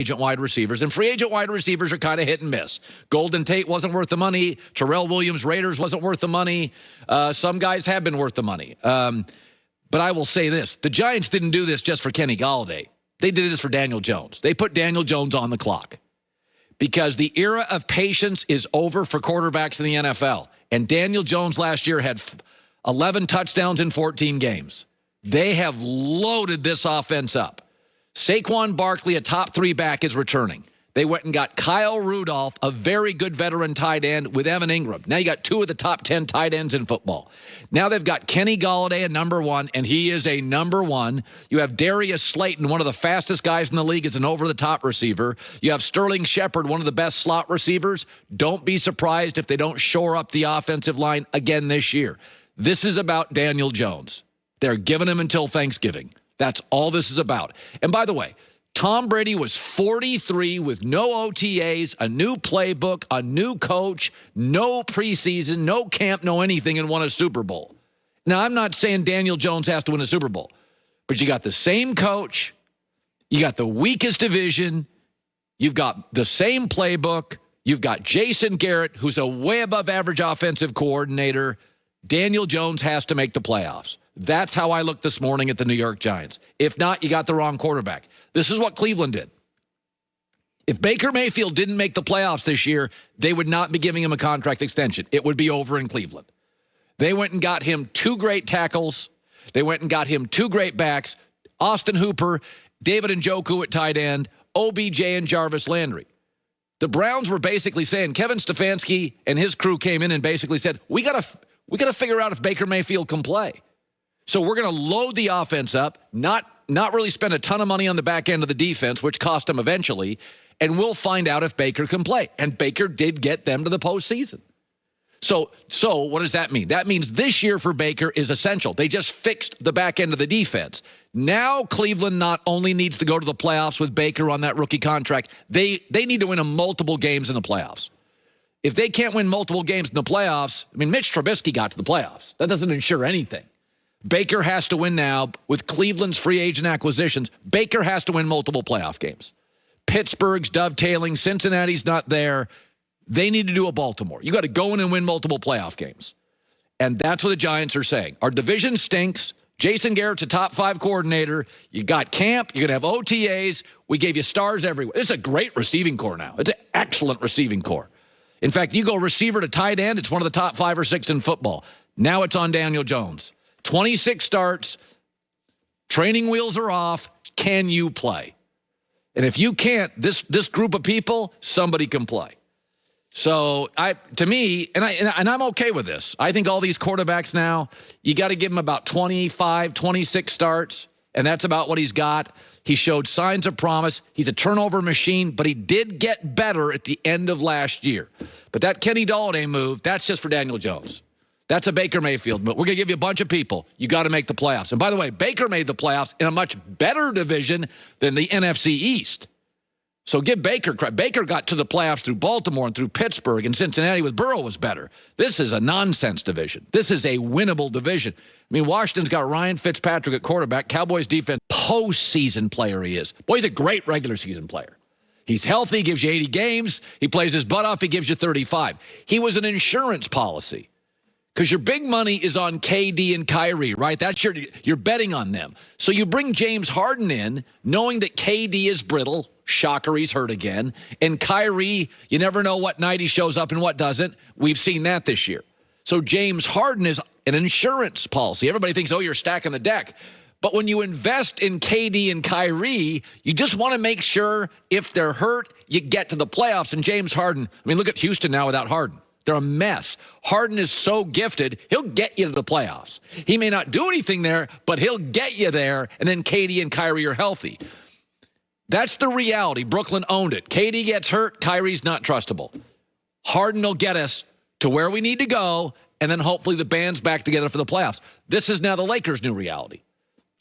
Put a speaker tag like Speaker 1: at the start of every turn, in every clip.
Speaker 1: agent wide receivers, and free agent wide receivers are kind of hit and miss. Golden Tate wasn't worth the money. Terrell Williams, Raiders, wasn't worth the money. Some guys have been worth the money. But I will say this. The Giants didn't do this just for Kenny Golladay. They did this for Daniel Jones. They put Daniel Jones on the clock because the era of patience is over for quarterbacks in the NFL. And Daniel Jones last year had 11 touchdowns in 14 games. They have loaded this offense up. Saquon Barkley, a top 3 back, is returning. They went and got Kyle Rudolph, a very good veteran tight end, with Evan Ingram. Now you got 2 of the top 10 tight ends in football. Now they've got Kenny Golladay at number 1, and he is a number 1. You have Darius Slayton, one of the fastest guys in the league, as an over-the-top receiver. You have Sterling Shepard, one of the best slot receivers. Don't be surprised if they don't shore up the offensive line again this year. This is about Daniel Jones. They're giving him until Thanksgiving. That's all this is about. And by the way, Tom Brady was 43 with no OTAs, a new playbook, a new coach, no preseason, no camp, no anything, and won a Super Bowl. Now, I'm not saying Daniel Jones has to win a Super Bowl, but you got the same coach, you got the weakest division, you've got the same playbook, you've got Jason Garrett, who's a way above average offensive coordinator. Daniel Jones has to make the playoffs. That's how I look this morning at the New York Giants. If not, you got the wrong quarterback. This is what Cleveland did. If Baker Mayfield didn't make the playoffs this year, they would not be giving him a contract extension. It would be over in Cleveland. They went and got him 2 great tackles. They went and got him 2 great backs, Austin Hooper, David Njoku at tight end, OBJ, and Jarvis Landry. The Browns were basically saying, Kevin Stefanski and his crew came in and basically said, we got to figure out if Baker Mayfield can play. So we're going to load the offense up, not really spend a ton of money on the back end of the defense, which cost them eventually, and we'll find out if Baker can play. And Baker did get them to the postseason. So what does that mean? That means this year for Baker is essential. They just fixed the back end of the defense. Now Cleveland not only needs to go to the playoffs with Baker on that rookie contract, they need to win multiple games in the playoffs. If they can't win multiple games in the playoffs, I mean, Mitch Trubisky got to the playoffs. That doesn't ensure anything. Baker has to win now with Cleveland's free agent acquisitions. Baker has to win multiple playoff games. Pittsburgh's dovetailing. Cincinnati's not there. They need to do a Baltimore. You got to go in and win multiple playoff games. And that's what the Giants are saying. Our division stinks. Jason Garrett's a top 5 coordinator. You got camp. You're going to have OTAs. We gave you stars everywhere. It's a great receiving core now. It's an excellent receiving core. In fact, you go receiver to tight end, it's one of the top 5 or 6 in football. Now it's on Daniel Jones. 26 starts, training wheels are off. Can you play? And if you can't, this group of people, somebody can play. So to me, I'm okay with this. I think all these quarterbacks now, you got to give them about 25, 26 starts, and that's about what he's got. He showed signs of promise. He's a turnover machine, but he did get better at the end of last year. But that Kenny Golladay move, that's just for Daniel Jones. That's a Baker Mayfield move. We're going to give you a bunch of people. You got to make the playoffs. And by the way, Baker made the playoffs in a much better division than the NFC East. So give Baker credit. Baker got to the playoffs through Baltimore and through Pittsburgh, and Cincinnati with Burrow was better. This is a nonsense division. This is a winnable division. I mean, Washington's got Ryan Fitzpatrick at quarterback. Cowboys defense, postseason player he is. Boy, he's a great regular season player. He's healthy, gives you 80 games. He plays his butt off, he gives you 35. He was an insurance policy. Because your big money is on KD and Kyrie, right? That's you're betting on them. So you bring James Harden in, knowing that KD is brittle. Shocker, he's hurt again. And Kyrie, you never know what night he shows up and what doesn't. We've seen that this year. So James Harden is an insurance policy. Everybody thinks, oh, you're stacking the deck. But when you invest in KD and Kyrie, you just want to make sure if they're hurt, you get to the playoffs. And James Harden, I mean, look at Houston now without Harden. They're a mess. Harden is so gifted, he'll get you to the playoffs. He may not do anything there, but he'll get you there, and then KD and Kyrie are healthy. That's the reality. Brooklyn owned it. KD gets hurt, Kyrie's not trustable. Harden will get us to where we need to go, and then hopefully the band's back together for the playoffs. This is now the Lakers' new reality.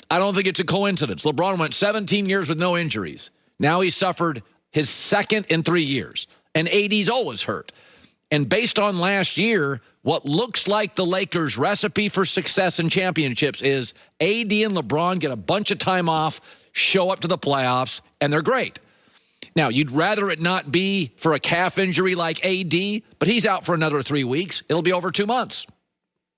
Speaker 1: I don't think it's a coincidence. LeBron went 17 years with no injuries. Now he suffered his second in 3 years, and AD's always hurt. And based on last year, what looks like the Lakers' recipe for success and championships is AD and LeBron get a bunch of time off, show up to the playoffs, and they're great. Now, you'd rather it not be for a calf injury like AD, but he's out for another 3 weeks. It'll be over 2 months.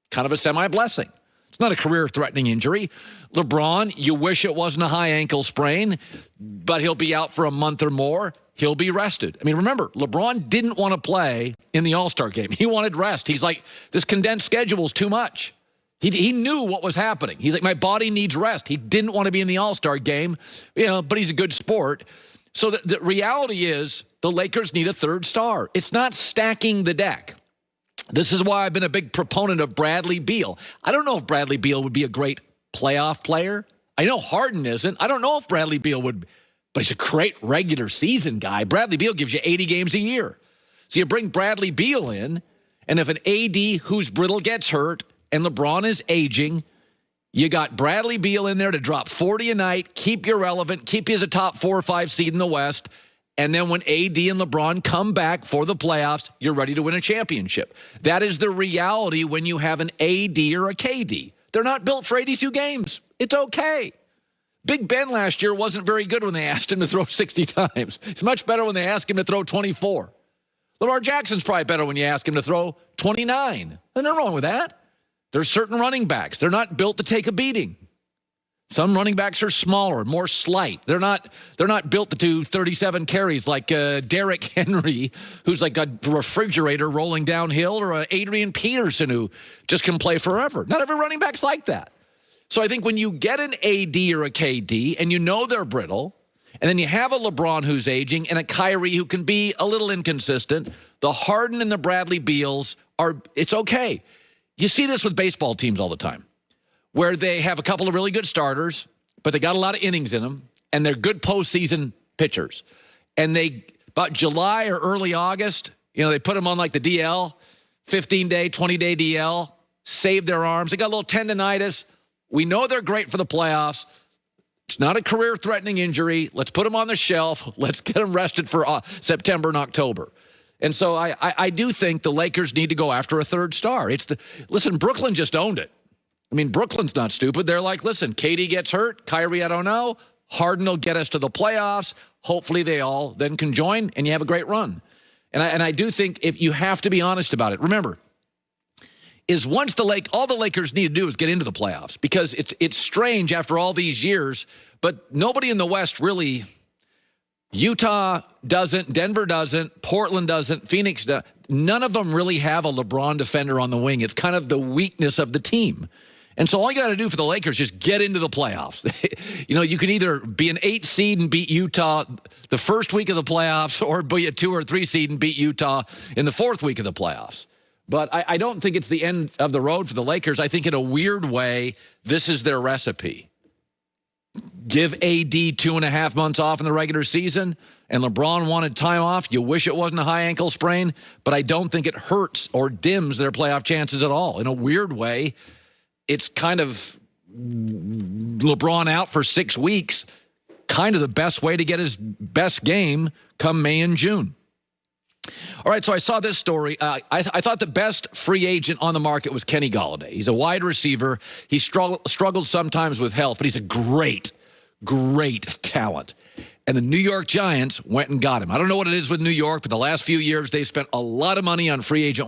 Speaker 1: Kind of a semi-blessing. It's not a career-threatening injury. LeBron, you wish it wasn't a high ankle sprain, but he'll be out for a month or more. He'll be rested. I mean, remember, LeBron didn't want to play in the All-Star game. He wanted rest. He's like, this condensed schedule is too much. He knew what was happening. He's like, my body needs rest. He didn't want to be in the All-Star game, but he's a good sport. So the reality is the Lakers need a third star. It's not stacking the deck. This is why I've been a big proponent of Bradley Beal. I don't know if Bradley Beal would be a great playoff player. I know Harden isn't. I don't know if Bradley Beal would, but he's a great regular season guy. Bradley Beal gives you 80 games a year. So you bring Bradley Beal in, and if an AD who's brittle gets hurt and LeBron is aging, you got Bradley Beal in there to drop 40 a night, keep you relevant, keep you as a top 4 or 5 seed in the West. And then when AD and LeBron come back for the playoffs, you're ready to win a championship. That is the reality when you have an AD or a KD. They're not built for 82 games. It's okay. Big Ben last year wasn't very good when they asked him to throw 60 times. It's much better when they ask him to throw 24. Lamar Jackson's probably better when you ask him to throw 29. There's nothing wrong with that. There's certain running backs. They're not built to take a beating. Some running backs are smaller, more slight. They're not built to do 37 carries like Derrick Henry, who's like a refrigerator rolling downhill, or Adrian Peterson, who just can play forever. Not every running back's like that. So I think when you get an AD or a KD and you know they're brittle, and then you have a LeBron who's aging and a Kyrie who can be a little inconsistent, the Harden and the Bradley Beals it's okay. You see this with baseball teams all the time, where they have a couple of really good starters, but they got a lot of innings in them, and they're good postseason pitchers. And about July or early August, they put them on like the DL, 15-day, 20-day DL, save their arms. They got a little tendonitis. We know they're great for the playoffs. It's not a career-threatening injury. Let's put them on the shelf. Let's get them rested for September and October. And so I do think the Lakers need to go after a third star. Listen, Brooklyn just owned it. I mean, Brooklyn's not stupid. They're like, listen, KD gets hurt. Kyrie, I don't know. Harden will get us to the playoffs. Hopefully they all then can join, and you have a great run. And I do think if you have to be honest about it. Remember, all the Lakers need to do is get into the playoffs, because it's strange after all these years, but nobody in the West really. Utah doesn't, Denver doesn't, Portland doesn't, Phoenix doesn't. None of them really have a LeBron defender on the wing. It's kind of the weakness of the team. And so all you got to do for the Lakers is just get into the playoffs. You can either be an 8 seed and beat Utah the first week of the playoffs, or be a 2 or 3 seed and beat Utah in the 4th week of the playoffs. But I don't think it's the end of the road for the Lakers. I think in a weird way, this is their recipe. Give AD 2.5 months off in the regular season, and LeBron wanted time off. You wish it wasn't a high ankle sprain, but I don't think it hurts or dims their playoff chances at all. In a weird way, it's kind of LeBron out for 6 weeks, kind of the best way to get his best game come May and June. All right, so I saw this story. I thought the best free agent on the market was Kenny Golladay. He's a wide receiver. He struggled sometimes with health, but he's a great talent. And the New York Giants went and got him. I don't know what it is with New York, but the last few years they spent a lot of money on free agent